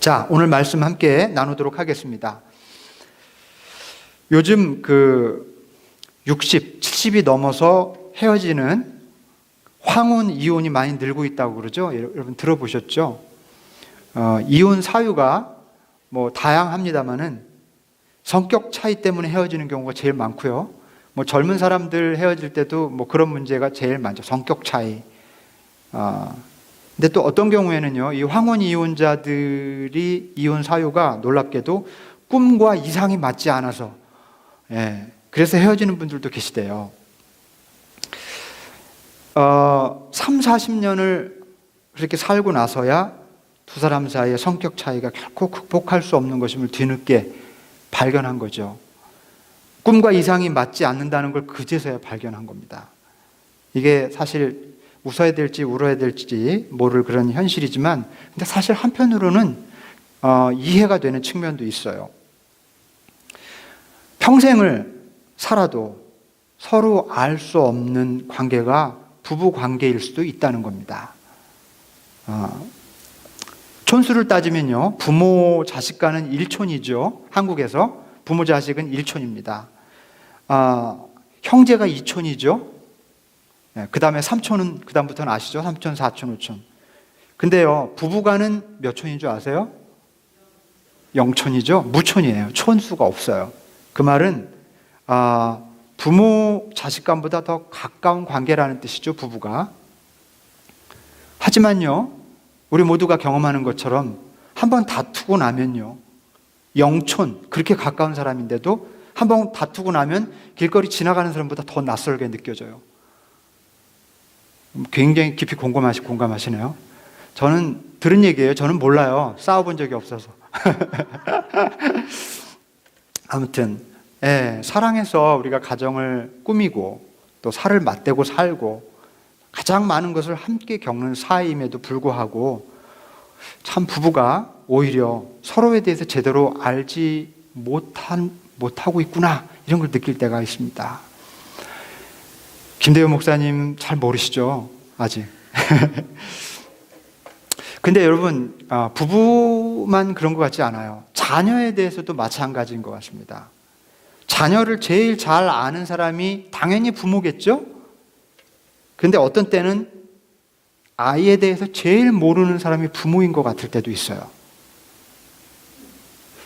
자, 오늘 말씀 함께 나누도록 하겠습니다. 요즘 60, 70이 넘어서 헤어지는 황혼, 이혼이 많이 늘고 있다고 그러죠. 여러분 들어보셨죠? 이혼 사유가 다양합니다만은 성격 차이 때문에 헤어지는 경우가 제일 많고요. 젊은 사람들 헤어질 때도 그런 문제가 제일 많죠. 성격 차이. 근데 또 어떤 경우에는요, 이 황혼 이혼자들이 이혼 사유가 놀랍게도 꿈과 이상이 맞지 않아서, 그래서 헤어지는 분들도 계시대요. 40년을 그렇게 살고 나서야 두 사람 사이의 성격 차이가 결코 극복할 수 없는 것임을 뒤늦게 발견한 거죠. 꿈과 이상이 맞지 않는다는 걸 그제서야 발견한 겁니다. 이게 사실 웃어야 될지 울어야 될지 모를 그런 현실이지만, 근데 사실 한편으로는 이해가 되는 측면도 있어요. 평생을 살아도 서로 알 수 없는 관계가 부부 관계일 수도 있다는 겁니다. 촌수를 따지면요, 부모 자식과는 일촌이죠. 한국에서 부모 자식은 일촌입니다. 형제가 이촌이죠. 그 다음에 삼촌은, 그 다음부터는 아시죠? 삼촌, 사촌, 오촌. 근데요, 부부간은 몇 촌인 줄 아세요? 영촌이죠? 무촌이에요. 촌수가 없어요. 그 말은, 부모 자식간보다 더 가까운 관계라는 뜻이죠, 부부가. 하지만요, 우리 모두가 경험하는 것처럼 한번 다투고 나면요, 영촌, 그렇게 가까운 사람인데도 한번 다투고 나면 길거리 지나가는 사람보다 더 낯설게 느껴져요. 굉장히 깊이 공감하시네요. 저는 들은 얘기예요. 저는 몰라요. 싸워본 적이 없어서. 아무튼 사랑해서 우리가 가정을 꾸미고 또 살을 맞대고 살고 가장 많은 것을 함께 겪는 사이임에도 불구하고 참 부부가 오히려 서로에 대해서 제대로 알지 못하고 있구나, 이런 걸 느낄 때가 있습니다. 김대효 목사님 잘 모르시죠? 아직. 근데 여러분, 부부만 그런 것 같지 않아요. 자녀에 대해서도 마찬가지인 것 같습니다. 자녀를 제일 잘 아는 사람이 당연히 부모겠죠? 근데 어떤 때는 아이에 대해서 제일 모르는 사람이 부모인 것 같을 때도 있어요.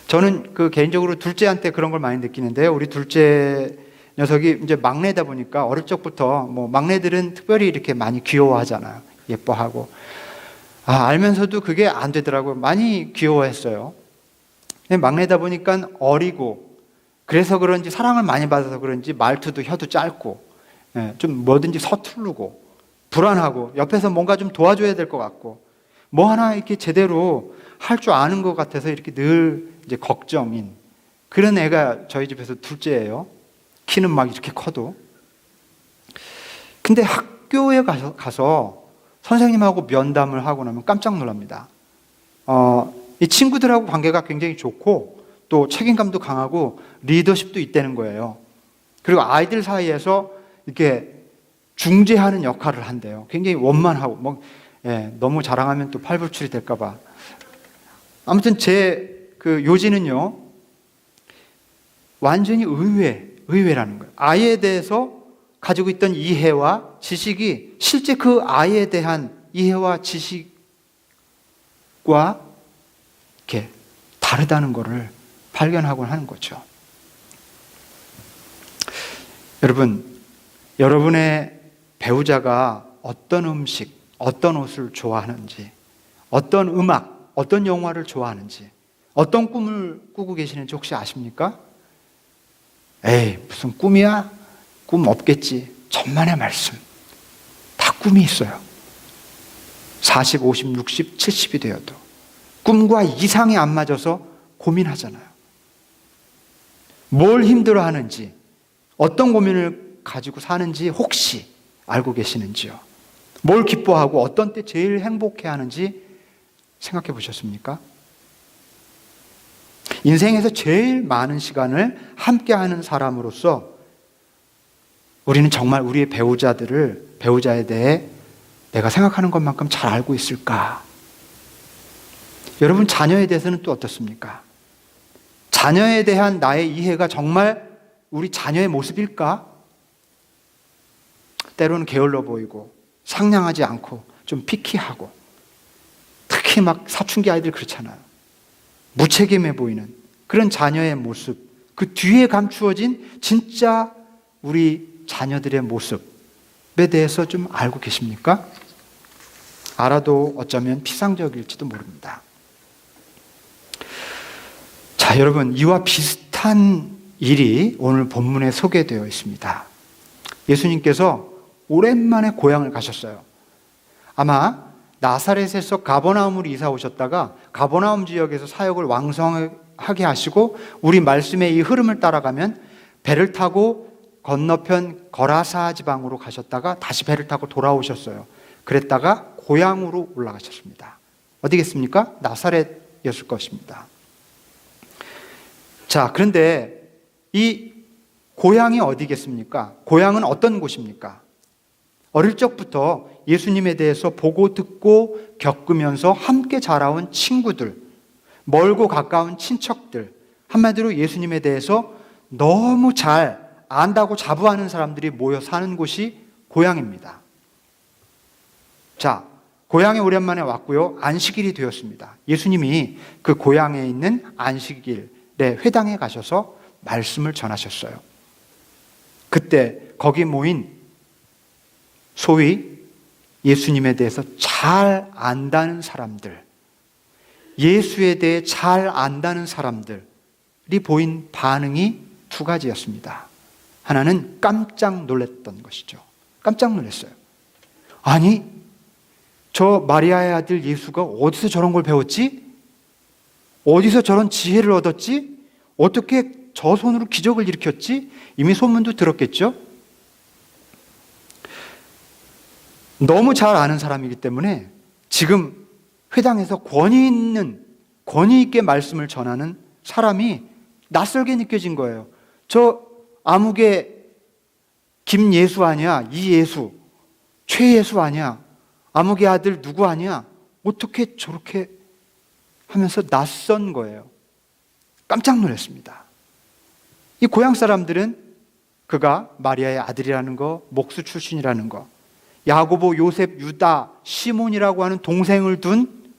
저는 개인적으로 둘째한테 그런 걸 많이 느끼는데요. 우리 둘째 녀석이 이제 막내다 보니까 어릴 적부터 막내들은 특별히 이렇게 많이 귀여워하잖아요. 예뻐하고. 알면서도 그게 안 되더라고요. 많이 귀여워했어요. 막내다 보니까 어리고, 그래서 그런지 사랑을 많이 받아서 그런지 말투도 혀도 짧고, 좀 뭐든지 서투르고, 불안하고, 옆에서 뭔가 좀 도와줘야 될 것 같고, 뭐 하나 이렇게 제대로 할 줄 아는 것 같아서 이렇게 늘 이제 걱정인 그런 애가 저희 집에서 둘째예요. 키는 막 이렇게 커도. 근데 학교에 가서 선생님하고 면담을 하고 나면 깜짝 놀랍니다. 이 친구들하고 관계가 굉장히 좋고 또 책임감도 강하고 리더십도 있다는 거예요. 그리고 아이들 사이에서 이렇게 중재하는 역할을 한대요. 굉장히 원만하고 너무 자랑하면 또 팔불출이 될까 봐. 아무튼 제 요지는요, 완전히 의외라는 거예요. 아이에 대해서 가지고 있던 이해와 지식이 실제 그 아이에 대한 이해와 지식과 이렇게 다르다는 것을 발견하곤 하는 거죠. 여러분, 여러분의 배우자가 어떤 음식, 어떤 옷을 좋아하는지, 어떤 음악, 어떤 영화를 좋아하는지, 어떤 꿈을 꾸고 계시는지 혹시 아십니까? 에이, 무슨 꿈이야? 꿈 없겠지. 천만의 말씀. 다 꿈이 있어요. 40, 50, 60, 70이 되어도 꿈과 이상이 안 맞아서 고민하잖아요. 뭘 힘들어하는지, 어떤 고민을 가지고 사는지 혹시 알고 계시는지요? 뭘 기뻐하고 어떤 때 제일 행복해하는지 생각해 보셨습니까? 인생에서 제일 많은 시간을 함께하는 사람으로서 우리는 정말 우리의 배우자에 대해 내가 생각하는 것만큼 잘 알고 있을까? 여러분, 자녀에 대해서는 또 어떻습니까? 자녀에 대한 나의 이해가 정말 우리 자녀의 모습일까? 때로는 게을러 보이고 상냥하지 않고 좀 피키하고, 특히 막 사춘기 아이들 그렇잖아요. 무책임해 보이는 그런 자녀의 모습, 그 뒤에 감추어진 진짜 우리 자녀들의 모습에 대해서 좀 알고 계십니까? 알아도 어쩌면 피상적일지도 모릅니다. 자, 여러분, 이와 비슷한 일이 오늘 본문에 소개되어 있습니다. 예수님께서 오랜만에 고향을 가셨어요. 아마 나사렛에서 가버나움으로 이사 오셨다가 가버나움 지역에서 사역을 왕성하게 하시고, 우리 말씀의 이 흐름을 따라가면 배를 타고 건너편 거라사 지방으로 가셨다가 다시 배를 타고 돌아오셨어요. 그랬다가 고향으로 올라가셨습니다. 어디겠습니까? 나사렛이었을 것입니다. 자, 그런데 이 고향이 어디겠습니까? 고향은 어떤 곳입니까? 어릴 적부터 예수님에 대해서 보고 듣고 겪으면서 함께 자라온 친구들, 멀고 가까운 친척들, 한마디로 예수님에 대해서 너무 잘 안다고 자부하는 사람들이 모여 사는 곳이 고향입니다. 자, 고향에 오랜만에 왔고요. 안식일이 되었습니다. 예수님이 그 고향에 있는 안식일에 회당에 가셔서 말씀을 전하셨어요. 그때 거기 모인 소위 예수님에 대해서 잘 안다는 사람들, 예수에 대해 잘 안다는 사람들이 보인 반응이 두 가지였습니다. 하나는 깜짝 놀랐던 것이죠. 깜짝 놀랐어요. 아니, 저 마리아의 아들 예수가 어디서 저런 걸 배웠지? 어디서 저런 지혜를 얻었지? 어떻게 저 손으로 기적을 일으켰지? 이미 소문도 들었겠죠? 너무 잘 아는 사람이기 때문에 지금 회당에서 권위 있게 말씀을 전하는 사람이 낯설게 느껴진 거예요. 저 아무개 김예수 아니야? 이예수, 최예수 아니야? 아무개 아들 누구 아니야? 어떻게 저렇게 하면서 낯선 거예요. 깜짝 놀랐습니다. 이 고향 사람들은 그가 마리아의 아들이라는 거, 목수 출신이라는 거, 야고보, 요셉, 유다, 시몬이라고 하는 동생을 둔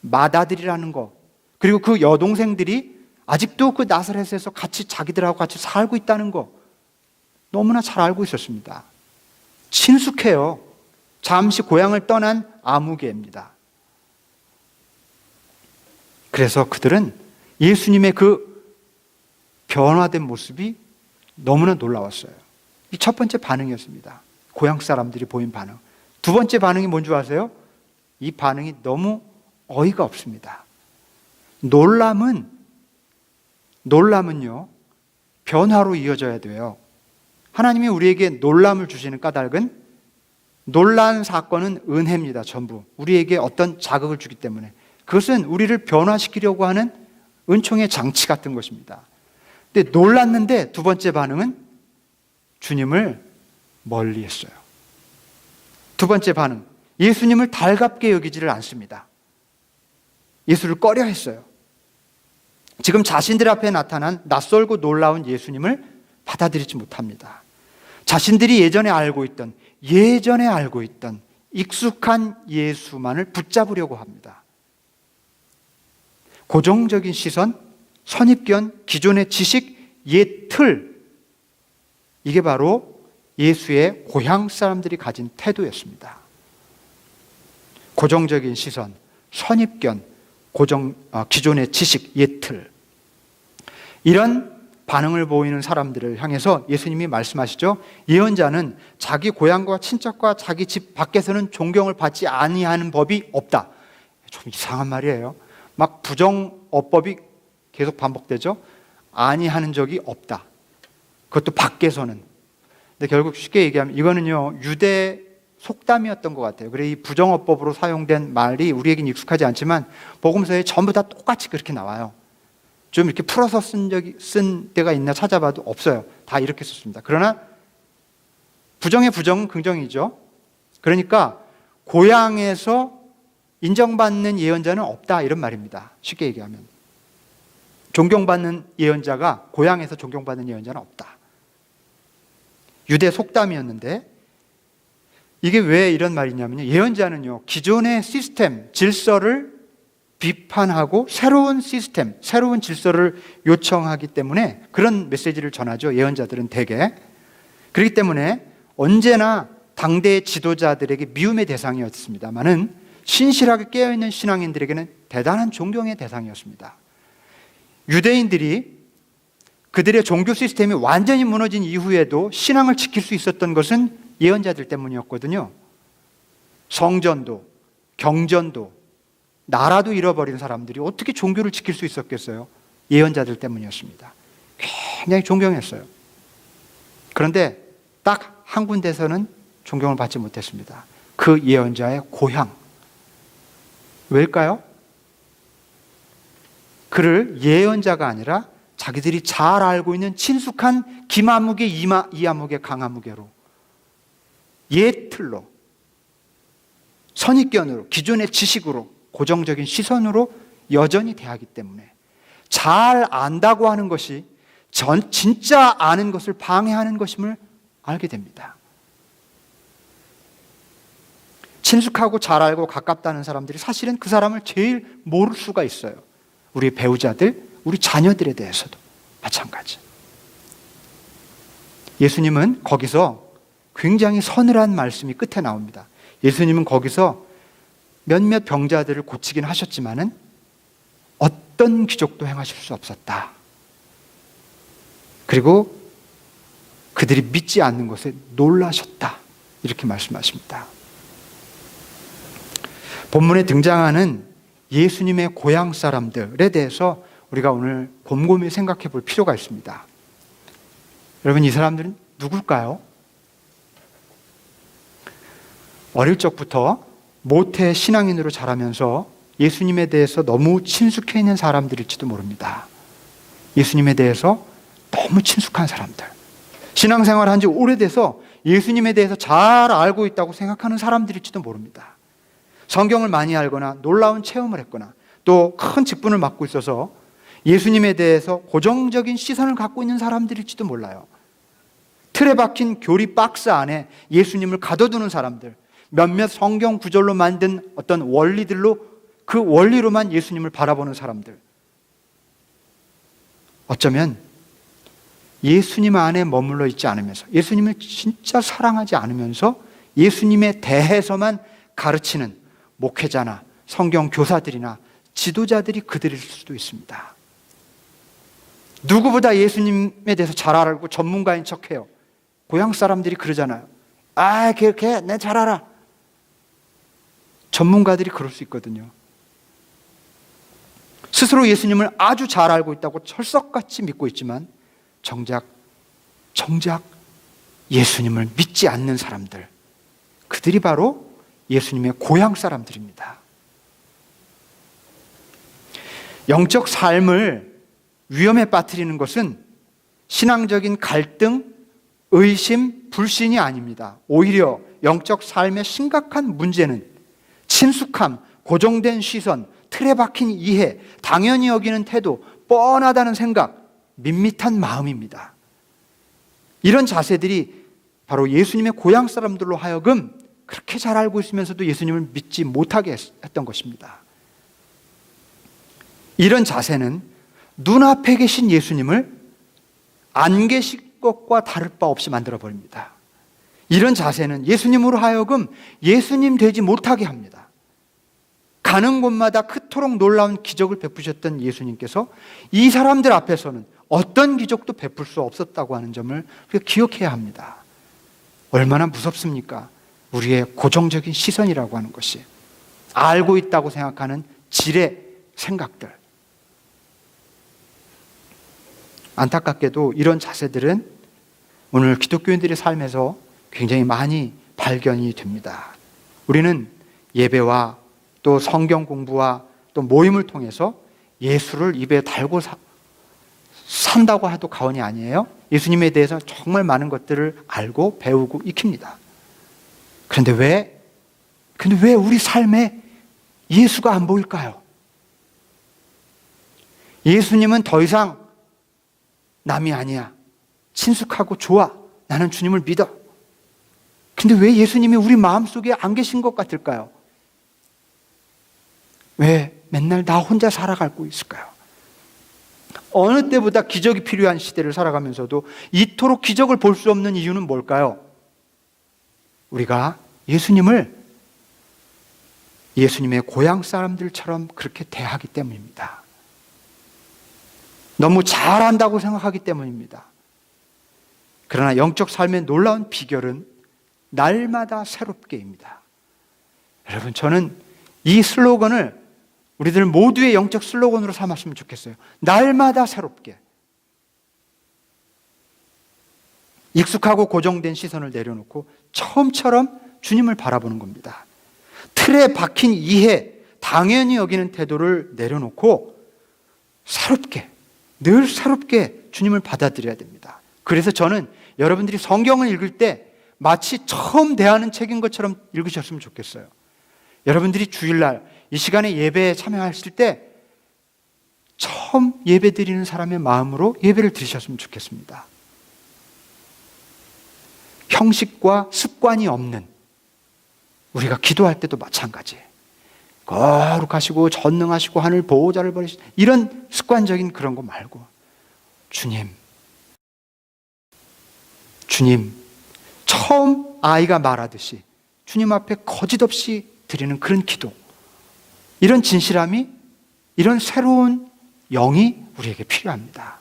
맏아들이라는 거, 그리고 그 여동생들이 아직도 그 나사렛에서 자기들하고 같이 살고 있다는 거 너무나 잘 알고 있었습니다. 친숙해요. 잠시 고향을 떠난 아무개입니다. 그래서 그들은 예수님의 그 변화된 모습이 너무나 놀라웠어요. 이 첫 번째 반응이었습니다. 고향 사람들이 보인 반응. 두 번째 반응이 뭔지 아세요? 이 반응이 너무 어이가 없습니다. 놀람은요, 변화로 이어져야 돼요. 하나님이 우리에게 놀람을 주시는 까닭은, 놀란 사건은 은혜입니다. 전부 우리에게 어떤 자극을 주기 때문에, 그것은 우리를 변화시키려고 하는 은총의 장치 같은 것입니다. 근데 놀랐는데 두 번째 반응은 주님을 멀리했어요. 두 번째 반응, 예수님을 달갑게 여기지를 않습니다. 예수를 꺼려했어요. 지금 자신들 앞에 나타난 낯설고 놀라운 예수님을 받아들이지 못합니다. 자신들이 예전에 알고 있던 익숙한 예수만을 붙잡으려고 합니다. 고정적인 시선, 선입견, 기존의 지식, 옛 틀, 이게 바로 예수의 고향 사람들이 가진 태도였습니다. 고정적인 시선, 선입견, 기존의 지식, 옛 틀, 이런 반응을 보이는 사람들을 향해서 예수님이 말씀하시죠. 예언자는 자기 고향과 친척과 자기 집 밖에서는 존경을 받지 아니하는 법이 없다. 좀 이상한 말이에요. 막 부정어법이 계속 반복되죠. 아니하는 적이 없다. 그것도 밖에서는. 근데 결국 쉽게 얘기하면 이거는요, 유대 속담이었던 것 같아요. 그래, 이 부정어법으로 사용된 말이 우리에겐 익숙하지 않지만 복음서에 전부 다 똑같이 그렇게 나와요. 좀 이렇게 풀어서 쓴 데가 있나 찾아봐도 없어요. 다 이렇게 썼습니다. 그러나 부정의 부정은 긍정이죠. 그러니까 고향에서 인정받는 예언자는 없다, 이런 말입니다. 쉽게 얘기하면 존경받는 예언자가, 고향에서 존경받는 예언자는 없다. 유대 속담이었는데 이게 왜 이런 말이냐면요, 예언자는요 기존의 시스템, 질서를 비판하고 새로운 시스템, 새로운 질서를 요청하기 때문에 그런 메시지를 전하죠. 예언자들은 대개. 그렇기 때문에 언제나 당대의 지도자들에게 미움의 대상이었습니다만은 신실하게 깨어있는 신앙인들에게는 대단한 존경의 대상이었습니다. 유대인들이 그들의 종교 시스템이 완전히 무너진 이후에도 신앙을 지킬 수 있었던 것은 예언자들 때문이었거든요. 성전도, 경전도, 나라도 잃어버린 사람들이 어떻게 종교를 지킬 수 있었겠어요? 예언자들 때문이었습니다. 굉장히 존경했어요. 그런데 딱 한 군데서는 존경을 받지 못했습니다. 그 예언자의 고향. 왜일까요? 그를 예언자가 아니라 자기들이 잘 알고 있는 친숙한 김아무개, 이아무개, 강아무개로, 옛틀로, 선입견으로, 기존의 지식으로, 고정적인 시선으로 여전히 대하기 때문에 잘 안다고 하는 것이 진짜 아는 것을 방해하는 것임을 알게 됩니다. 친숙하고 잘 알고 가깝다는 사람들이 사실은 그 사람을 제일 모를 수가 있어요. 우리 배우자들, 우리 자녀들에 대해서도 마찬가지. 예수님은 거기서 굉장히 서늘한 말씀이 끝에 나옵니다. 예수님은 거기서 몇몇 병자들을 고치긴 하셨지만은 어떤 기적도 행하실 수 없었다. 그리고 그들이 믿지 않는 것에 놀라셨다. 이렇게 말씀하십니다. 본문에 등장하는 예수님의 고향 사람들에 대해서 우리가 오늘 곰곰이 생각해 볼 필요가 있습니다. 여러분, 이 사람들은 누굴까요? 어릴 적부터 모태 신앙인으로 자라면서 예수님에 대해서 너무 친숙해 있는 사람들일지도 모릅니다. 예수님에 대해서 너무 친숙한 사람들. 신앙생활 한 지 오래돼서 예수님에 대해서 잘 알고 있다고 생각하는 사람들일지도 모릅니다. 성경을 많이 알거나 놀라운 체험을 했거나 또 큰 직분을 맡고 있어서 예수님에 대해서 고정적인 시선을 갖고 있는 사람들일지도 몰라요. 틀에 박힌 교리 박스 안에 예수님을 가둬두는 사람들, 몇몇 성경 구절로 만든 어떤 원리들로, 그 원리로만 예수님을 바라보는 사람들. 어쩌면 예수님 안에 머물러 있지 않으면서, 예수님을 진짜 사랑하지 않으면서 예수님에 대해서만 가르치는 목회자나 성경 교사들이나 지도자들이 그들일 수도 있습니다. 누구보다 예수님에 대해서 잘 알고 전문가인 척해요. 고향 사람들이 그러잖아요. 아, 그렇게 내 잘 알아. 전문가들이 그럴 수 있거든요. 스스로 예수님을 아주 잘 알고 있다고 철석같이 믿고 있지만 정작 예수님을 믿지 않는 사람들, 그들이 바로 예수님의 고향 사람들입니다. 영적 삶을 위험에 빠뜨리는 것은 신앙적인 갈등, 의심, 불신이 아닙니다. 오히려 영적 삶의 심각한 문제는 친숙함, 고정된 시선, 틀에 박힌 이해, 당연히 여기는 태도, 뻔하다는 생각, 밋밋한 마음입니다. 이런 자세들이 바로 예수님의 고향 사람들로 하여금 그렇게 잘 알고 있으면서도 예수님을 믿지 못하게 했던 것입니다. 이런 자세는 눈앞에 계신 예수님을 안 계신 것과 다를 바 없이 만들어버립니다. 이런 자세는 예수님으로 하여금 예수님 되지 못하게 합니다. 가는 곳마다 그토록 놀라운 기적을 베푸셨던 예수님께서 이 사람들 앞에서는 어떤 기적도 베풀 수 없었다고 하는 점을 우리가 기억해야 합니다. 얼마나 무섭습니까? 우리의 고정적인 시선이라고 하는 것이, 알고 있다고 생각하는 지레 생각들. 안타깝게도 이런 자세들은 오늘 기독교인들의 삶에서 굉장히 많이 발견이 됩니다. 우리는 예배와 또 성경 공부와 또 모임을 통해서 예수를 입에 달고 산다고 해도 과언이 아니에요. 예수님에 대해서 정말 많은 것들을 알고 배우고 익힙니다. 그런데 왜 우리 삶에 예수가 안 보일까요? 예수님은 더 이상 남이 아니야. 친숙하고 좋아. 나는 주님을 믿어. 근데 왜 예수님이 우리 마음속에 안 계신 것 같을까요? 왜 맨날 나 혼자 살아가고 있을까요? 어느 때보다 기적이 필요한 시대를 살아가면서도 이토록 기적을 볼 수 없는 이유는 뭘까요? 우리가 예수님의 고향 사람들처럼 그렇게 대하기 때문입니다. 너무 잘한다고 생각하기 때문입니다. 그러나 영적 삶의 놀라운 비결은 날마다 새롭게입니다. 여러분, 저는 이 슬로건을 우리들 모두의 영적 슬로건으로 삼았으면 좋겠어요. 날마다 새롭게. 익숙하고 고정된 시선을 내려놓고 처음처럼 주님을 바라보는 겁니다. 틀에 박힌 이해, 당연히 여기는 태도를 내려놓고 새롭게, 늘 새롭게 주님을 받아들여야 됩니다. 그래서 저는 여러분들이 성경을 읽을 때 마치 처음 대하는 책인 것처럼 읽으셨으면 좋겠어요. 여러분들이 주일날 이 시간에 예배에 참여하실 때 처음 예배 드리는 사람의 마음으로 예배를 드리셨으면 좋겠습니다. 형식과 습관이 없는, 우리가 기도할 때도 마찬가지예요. 거룩하시고 전능하시고 하늘 보호자를 버리시, 이런 습관적인 그런 거 말고 주님, 처음 아이가 말하듯이 주님 앞에 거짓없이 드리는 그런 기도, 이런 진실함이, 이런 새로운 영이 우리에게 필요합니다.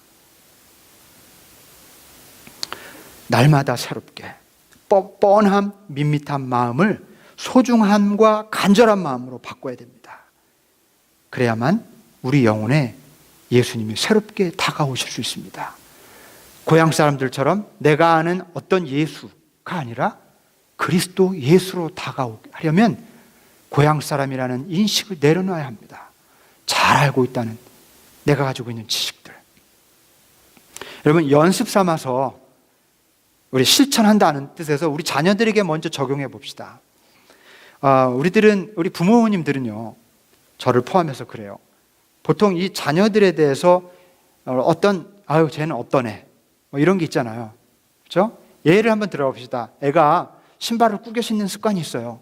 날마다 새롭게 뻔함, 밋밋한 마음을 소중함과 간절한 마음으로 바꿔야 됩니다. 그래야만 우리 영혼에 예수님이 새롭게 다가오실 수 있습니다. 고향 사람들처럼 내가 아는 어떤 예수가 아니라 그리스도 예수로 다가오게 하려면 고향 사람이라는 인식을 내려놔야 합니다. 잘 알고 있다는, 내가 가지고 있는 지식들. 여러분, 연습 삼아서 우리 실천한다는 뜻에서 우리 자녀들에게 먼저 적용해 봅시다. 우리 부모님들은요, 저를 포함해서 그래요. 보통 이 자녀들에 대해서 쟤는 어떤 애, 뭐 이런 게 있잖아요. 그렇죠? 예를 한번 들어봅시다. 애가 신발을 구겨 신는 습관이 있어요.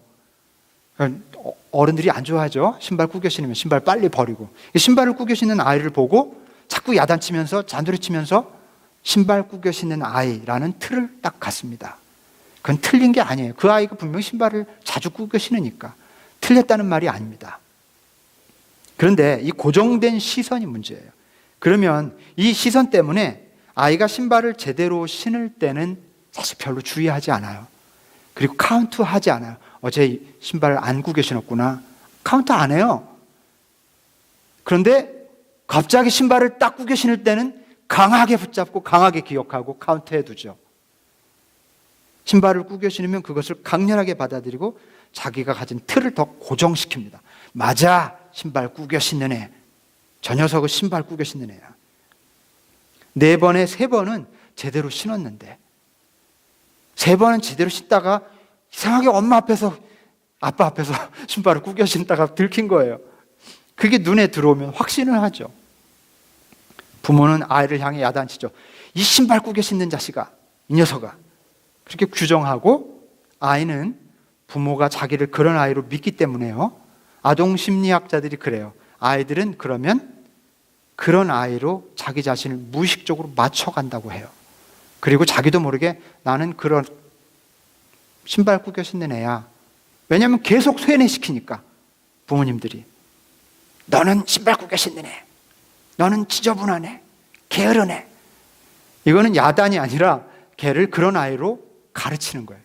어른들이 안 좋아하죠. 신발 구겨 신으면 신발 빨리 버리고. 신발을 구겨 신는 아이를 보고 자꾸 야단치면서 잔소리치면서 신발 구겨 신는 아이라는 틀을 딱 갖습니다. 그건 틀린 게 아니에요. 그 아이가 분명히 신발을 자주 구겨 신으니까 틀렸다는 말이 아닙니다. 그런데 이 고정된 시선이 문제예요. 그러면 이 시선 때문에 아이가 신발을 제대로 신을 때는 사실 별로 주의하지 않아요. 그리고 카운트하지 않아요. 어제 신발을 안 구겨 신었구나. 카운트 안 해요. 그런데 갑자기 신발을 딱 구겨 신을 때는 강하게 붙잡고 강하게 기억하고 카운트해 두죠. 신발을 구겨 신으면 그것을 강렬하게 받아들이고 자기가 가진 틀을 더 고정시킵니다. 맞아, 신발 구겨 신는 애. 저 녀석은 신발 구겨 신는 애야. 4번에 3번은 제대로 신었는데 3번은 제대로 신다가 이상하게 엄마 앞에서, 아빠 앞에서 신발을 구겨 신다가 들킨 거예요. 그게 눈에 들어오면 확신을 하죠. 부모는 아이를 향해 야단치죠. 이 신발 구겨 신는 자식아, 이 녀석아. 그렇게 규정하고, 아이는 부모가 자기를 그런 아이로 믿기 때문에요. 아동 심리학자들이 그래요. 아이들은 그러면 그런 아이로 자기 자신을 무의식적으로 맞춰간다고 해요. 그리고 자기도 모르게 나는 그런 신발 구겨 신는 애야. 왜냐하면 계속 쇠뇌시키니까 부모님들이. 너는 신발 구겨 신는 애. 너는 지저분한 애. 게으른 애. 이거는 야단이 아니라 걔를 그런 아이로 가르치는 거예요.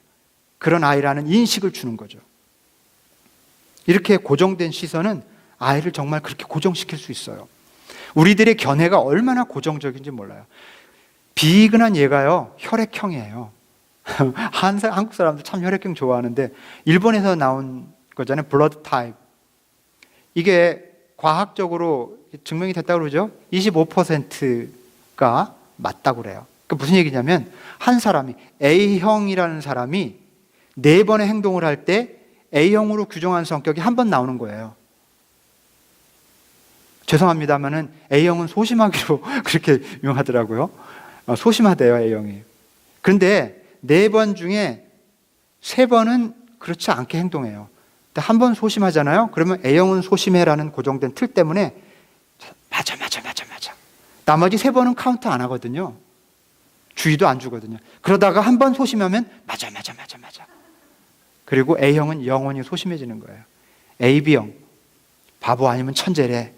그런 아이라는 인식을 주는 거죠. 이렇게 고정된 시선은 아이를 정말 그렇게 고정시킬 수 있어요. 우리들의 견해가 얼마나 고정적인지 몰라요. 비근한 얘가요, 혈액형이에요. 한국 사람들 참 혈액형 좋아하는데 일본에서 나온 거잖아요. 블러드 타입. 이게 과학적으로 증명이 됐다고 그러죠. 25%가 맞다고 그래요. 그 무슨 얘기냐면 한 사람이, A형이라는 사람이 4번의 행동을 할 때 A형으로 규정한 성격이 한 번 나오는 거예요. 죄송합니다만은 A형은 소심하기로 그렇게 유명하더라고요. 소심하대요, A형이. 그런데 4번 중에 3번은 그렇지 않게 행동해요. 한 번 소심하잖아요. 그러면 A형은 소심해라는 고정된 틀 때문에 맞아. 나머지 3번은 카운트 안 하거든요. 주의도 안 주거든요. 그러다가 한 번 소심하면 맞아. 그리고 A형은 영원히 소심해지는 거예요. A, B형 바보 아니면 천재래,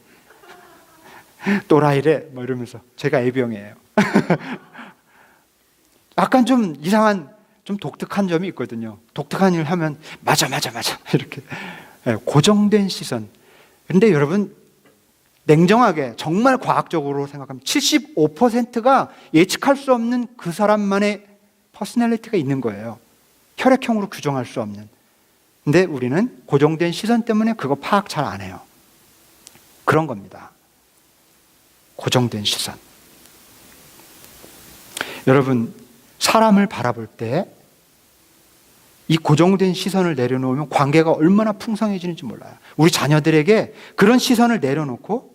또라이래 뭐 이러면서. 제가 A, B형이에요. 약간 좀 이상한, 좀 독특한 점이 있거든요. 독특한 일 하면 맞아 이렇게 고정된 시선. 그런데 여러분, 냉정하게 정말 과학적으로 생각하면 75%가 예측할 수 없는 그 사람만의 퍼스널리티가 있는 거예요. 혈액형으로 규정할 수 없는. 근데 우리는 고정된 시선 때문에 그거 파악 잘 안 해요. 그런 겁니다. 고정된 시선. 여러분, 사람을 바라볼 때 이 고정된 시선을 내려놓으면 관계가 얼마나 풍성해지는지 몰라요. 우리 자녀들에게 그런 시선을 내려놓고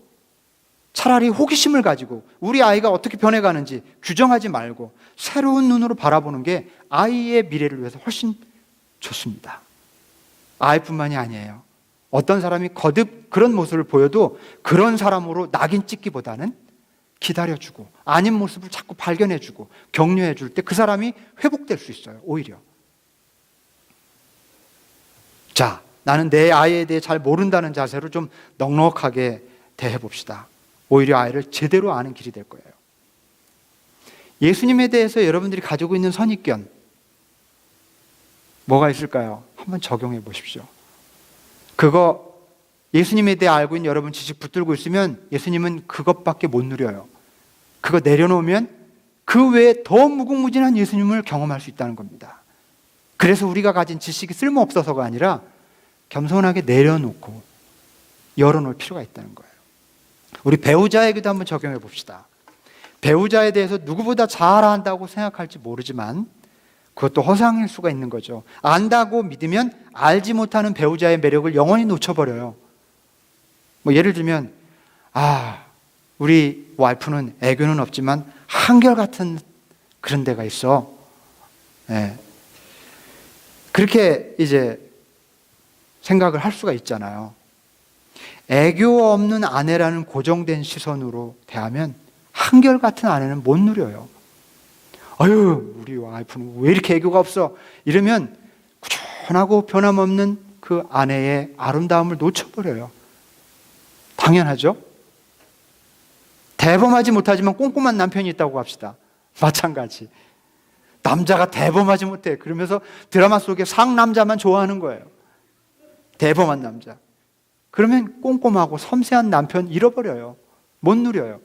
차라리 호기심을 가지고 우리 아이가 어떻게 변해가는지 규정하지 말고 새로운 눈으로 바라보는 게 아이의 미래를 위해서 훨씬 좋습니다. 아이뿐만이 아니에요. 어떤 사람이 거듭 그런 모습을 보여도 그런 사람으로 낙인 찍기보다는 기다려주고 아닌 모습을 자꾸 발견해주고 격려해줄 때 그 사람이 회복될 수 있어요. 오히려. 자, 나는 내 아이에 대해 잘 모른다는 자세로 좀 넉넉하게 대해봅시다. 오히려 아이를 제대로 아는 길이 될 거예요. 예수님에 대해서 여러분들이 가지고 있는 선입견 뭐가 있을까요? 한번 적용해 보십시오. 그거 예수님에 대해 알고 있는 여러분 지식 붙들고 있으면 예수님은 그것밖에 못 누려요. 그거 내려놓으면 그 외에 더 무궁무진한 예수님을 경험할 수 있다는 겁니다. 그래서 우리가 가진 지식이 쓸모없어서가 아니라 겸손하게 내려놓고 열어놓을 필요가 있다는 거예요. 우리 배우자에게도 한번 적용해 봅시다. 배우자에 대해서 누구보다 잘 안다고 생각할지 모르지만 그것도 허상일 수가 있는 거죠. 안다고 믿으면 알지 못하는 배우자의 매력을 영원히 놓쳐버려요. 뭐 예를 들면 우리 와이프는 애교는 없지만 한결같은 그런 데가 있어. 그렇게 이제 생각을 할 수가 있잖아요. 애교 없는 아내라는 고정된 시선으로 대하면 한결같은 아내는 못 누려요. 아유, 우리 와이프는 왜 이렇게 애교가 없어? 이러면 꾸준하고 변함없는 그 아내의 아름다움을 놓쳐버려요. 당연하죠? 대범하지 못하지만 꼼꼼한 남편이 있다고 합시다. 마찬가지. 남자가 대범하지 못해. 그러면서 드라마 속에 상남자만 좋아하는 거예요. 대범한 남자. 그러면 꼼꼼하고 섬세한 남편 잃어버려요. 못 누려요.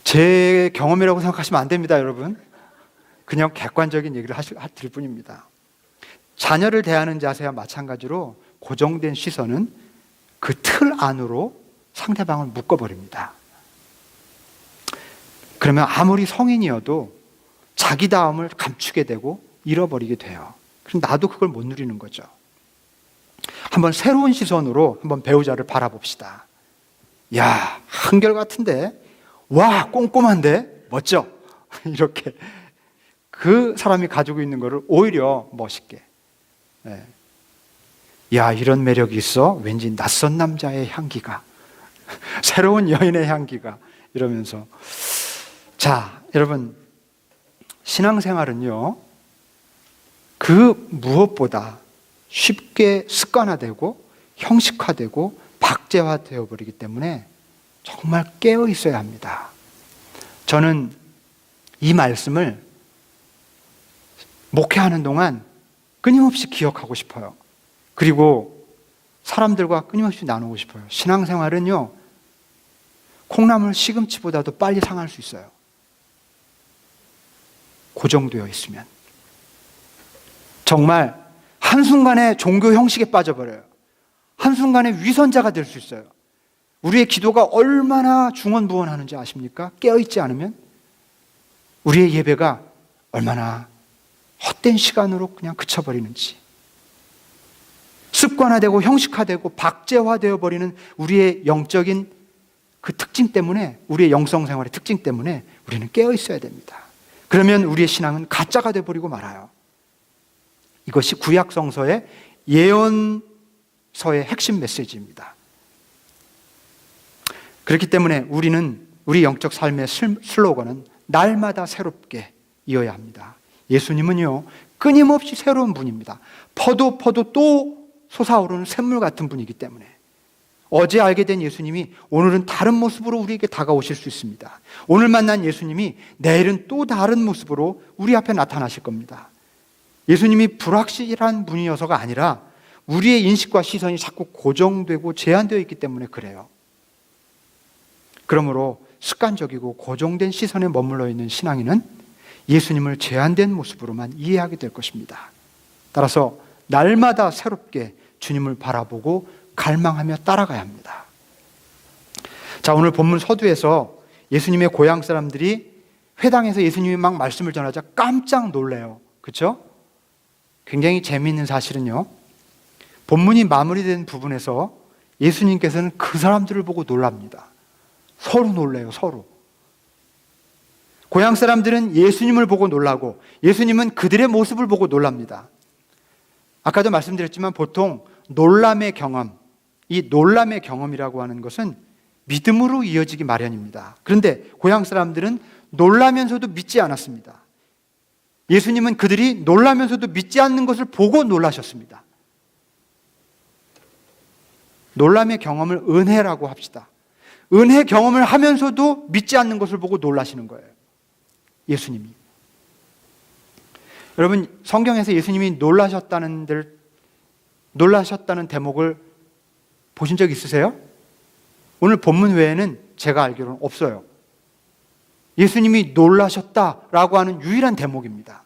제 경험이라고 생각하시면 안 됩니다, 여러분. 그냥 객관적인 얘기를 드릴 뿐입니다. 자녀를 대하는 자세와 마찬가지로 고정된 시선은 그 틀 안으로 상대방을 묶어버립니다. 그러면 아무리 성인이어도 자기다움을 감추게 되고 잃어버리게 돼요. 그럼 나도 그걸 못 누리는 거죠. 한번 새로운 시선으로 한번 배우자를 바라봅시다. 야, 한결같은데? 와, 꼼꼼한데? 멋져? 이렇게 그 사람이 가지고 있는 거를 오히려 멋있게. 야, 이런 매력이 있어? 왠지 낯선 남자의 향기가, 새로운 여인의 향기가, 이러면서. 자, 여러분, 신앙생활은요, 그 무엇보다 쉽게 습관화되고 형식화되고 박제화되어 버리기 때문에 정말 깨어 있어야 합니다. 저는 이 말씀을 목회하는 동안 끊임없이 기억하고 싶어요. 그리고 사람들과 끊임없이 나누고 싶어요. 신앙생활은요, 콩나물 시금치보다도 빨리 상할 수 있어요. 고정되어 있으면. 정말 한순간에 종교 형식에 빠져버려요. 한순간에 위선자가 될 수 있어요. 우리의 기도가 얼마나 중언부언하는지 아십니까? 깨어있지 않으면 우리의 예배가 얼마나 헛된 시간으로 그냥 그쳐버리는지. 습관화되고 형식화되고 박제화되어 버리는 우리의 영적인 그 특징 때문에, 우리의 영성 생활의 특징 때문에 우리는 깨어 있어야 됩니다. 그러면 우리의 신앙은 가짜가 되어버리고 말아요. 이것이 구약 성서의 예언서의 핵심 메시지입니다. 그렇기 때문에 우리 영적 삶의 슬로건은 날마다 새롭게 이어야 합니다. 예수님은요, 끊임없이 새로운 분입니다. 퍼도 또 솟아오르는 샘물 같은 분이기 때문에 어제 알게 된 예수님이 오늘은 다른 모습으로 우리에게 다가오실 수 있습니다. 오늘 만난 예수님이 내일은 또 다른 모습으로 우리 앞에 나타나실 겁니다. 예수님이 불확실한 분이어서가 아니라 우리의 인식과 시선이 자꾸 고정되고 제한되어 있기 때문에 그래요. 그러므로 습관적이고 고정된 시선에 머물러 있는 신앙인은 예수님을 제한된 모습으로만 이해하게 될 것입니다. 따라서 날마다 새롭게 주님을 바라보고 갈망하며 따라가야 합니다. 자, 오늘 본문 서두에서 예수님의 고향 사람들이 회당에서 예수님이 막 말씀을 전하자 깜짝 놀래요. 그렇죠? 굉장히 재미있는 사실은요, 본문이 마무리된 부분에서 예수님께서는 그 사람들을 보고 놀랍니다. 서로 놀래요, 서로. 고향 사람들은 예수님을 보고 놀라고 예수님은 그들의 모습을 보고 놀랍니다. 아까도 말씀드렸지만 보통 놀람의 경험, 이 놀람의 경험이라고 하는 것은 믿음으로 이어지기 마련입니다. 그런데 고향 사람들은 놀라면서도 믿지 않았습니다. 예수님은 그들이 놀라면서도 믿지 않는 것을 보고 놀라셨습니다. 놀람의 경험을 은혜라고 합시다. 은혜 경험을 하면서도 믿지 않는 것을 보고 놀라시는 거예요, 예수님이. 여러분, 성경에서 예수님이 놀라셨다는 대목을 보신 적 있으세요? 오늘 본문 외에는 제가 알기로는 없어요. 예수님이 놀라셨다라고 하는 유일한 대목입니다.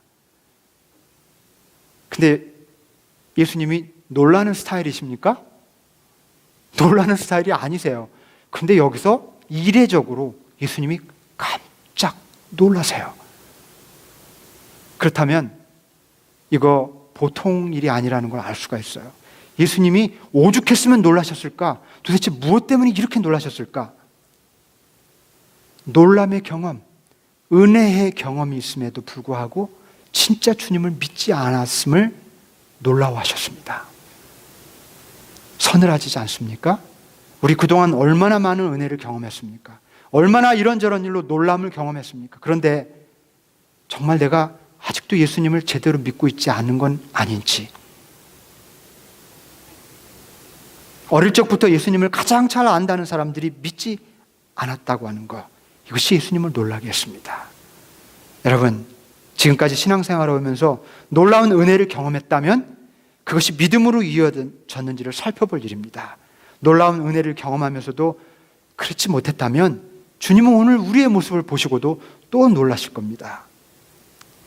근데 예수님이 놀라는 스타일이십니까? 놀라는 스타일이 아니세요. 근데 여기서 이례적으로 예수님이 깜짝 놀라세요. 그렇다면 이거 보통 일이 아니라는 걸 알 수가 있어요. 예수님이 오죽했으면 놀라셨을까? 도대체 무엇 때문에 이렇게 놀라셨을까? 놀람의 경험, 은혜의 경험이 있음에도 불구하고 진짜 주님을 믿지 않았음을 놀라워하셨습니다. 서늘하지 않습니까? 우리 그동안 얼마나 많은 은혜를 경험했습니까? 얼마나 이런저런 일로 놀람을 경험했습니까? 그런데 정말 내가 아직도 예수님을 제대로 믿고 있지 않은 건 아닌지, 어릴 적부터 예수님을 가장 잘 안다는 사람들이 믿지 않았다고 하는 것, 이것이 예수님을 놀라게 했습니다. 여러분, 지금까지 신앙생활을 하면서 놀라운 은혜를 경험했다면 그것이 믿음으로 이어졌는지를 살펴볼 일입니다. 놀라운 은혜를 경험하면서도 그렇지 못했다면 주님은 오늘 우리의 모습을 보시고도 또 놀라실 겁니다.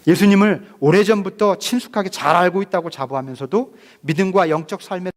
예수님을 오래전부터 친숙하게 잘 알고 있다고 자부하면서도 믿음과 영적 삶에